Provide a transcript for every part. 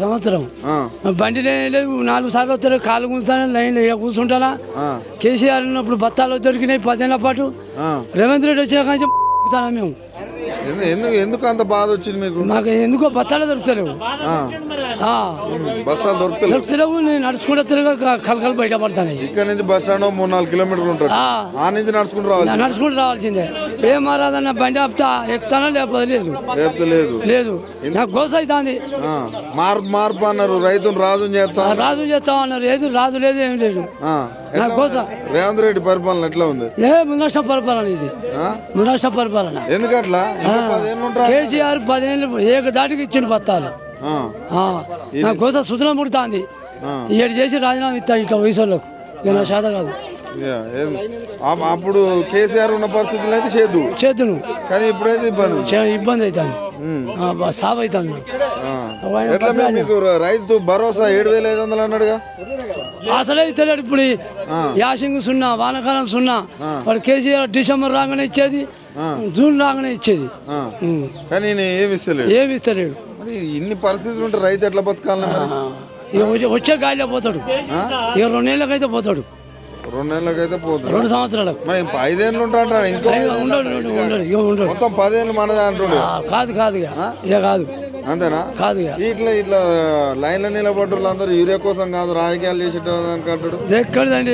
సంవత్సరం బండి లేవు 4 సార్లు వస్తారు కాళ్ళు కూర్చుంటాను లైన్ కూర్చుంటానా కేసీఆర్ ఉన్నప్పుడు బత్తాలు దొరికినాయి 10 ఏళ్ల పాటు రేవంత్ రెడ్డి వచ్చిన కానీ మేము ఎందుకు అంత బాధ వచ్చింది మీకు? మాకు ఎందుకో బత్తాలు దొరుకుతలేవు బస్తాలు దొరుకుతలేవు నేను నడుచుకుంటే తిరగ కలకలు బయటపడతాను ఇక్కడ నుంచి బస్ స్టాండ్ 3-4 కిలోమీటర్లు ఉంటుంది ఆ నుంచి నడుచుకుంటూ రావాల్సిందే ఏం మారాదన్న బండి ఆపుతా ఎక్కుతానో లేకపోతే లేదు లేదు నాకు గోస అవుతుంది మార్పు అన్నారు రైతును రాజు చేస్తామన్నారు ఏది రాజు లేదు ఏం లేదు నాకు గోస. రేవంత్ రెడ్డి పరిపాలన ఎట్లా ఉంది? ముందష్ట పరిపాలన ఇది ముందష్ట పరిపాలన ఎందుకట్లా కేసీఆర్ 10 ఏళ్ళు ఏకదాటికి ఇచ్చిన బత్తాలు నా కోసం సుతన ముడుతుంది ఏడు చేసి రాజీనామా ఇస్తా ఇట్లా వయసులోకి ఇక నా శాత కాదు. అప్పుడు కేసీఆర్ ఉన్న పరిస్థితులు అయితే చేద్దును కానీ ఇప్పుడైతే ఇబ్బంది అవుతుంది సాబ్ అవుతుంది. ఎట్లా మీకు రైతు భరోసా 7,500 అన్నాడుగా అసలే తెలియదు ఇప్పుడు యాసింగ్ 0 వానకాలం 0 వాడు కేసీఆర్ డిసెంబర్ రాగానే ఇచ్చేది జూన్ రాగానే ఇచ్చేది కానీ ఏమి ఇస్తలేడు. ఇన్ని పరిస్థితులు ఉంటే రైతు ఎట్లా బతకాలి? వచ్చే గాలిలో పోతాడు ఇక 2 నెలలకైతే పోతాడు 2 నెలలకైతే పోతాడు 2 సంవత్సరాలకు మరి 5 ఏళ్ళు ఉంటాడు ఇంకా ఉండడు మొత్తం 10 ఏళ్ళు మనదే అంటుండే కాదు ఇక కాదు అంతేనా? కాదు ఇట్లా లైన్లో నిలబడ్డ అందరూ యూరియా కోసం కాదు రాజకీయాలు చేసేటంటాడు. ఎక్కడదండి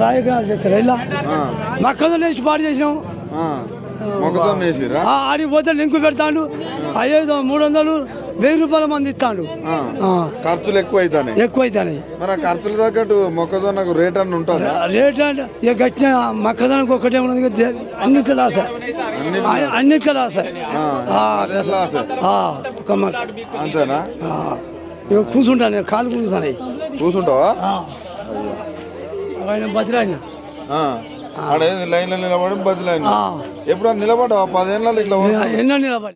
రాజకీయాలు చేస్తారు ఇలా మక్కతో వేసి పాటు చేసినాం మొక్కజొన్న వేసిరా ఆడికి పోతే లింకు పెడతాడు 500 300 1000 రూపాయల మంది ఇస్తాడు ఖర్చులు ఎక్కువైతాయి మరి ఆ ఖర్చులు తగ్గట్టు మొక్కజొన్నకు రేట్ అని ఉంటుంది రేట్ అంటే ఇక గట్టిన మొక్కజొన్నకు ఒకటే ఉన్నది అన్నిట్లో లాస అంతేనా? ఇక కూర్చుంటాను కాలు కూర్చుంటావా ఆయన బతిరాయన లైన్లో నిలబడి బదిలైన ఎప్పుడు నిలబడ్డావా 10 ఏళ్ళలో ఇట్లా ఎన్నో నిలబడి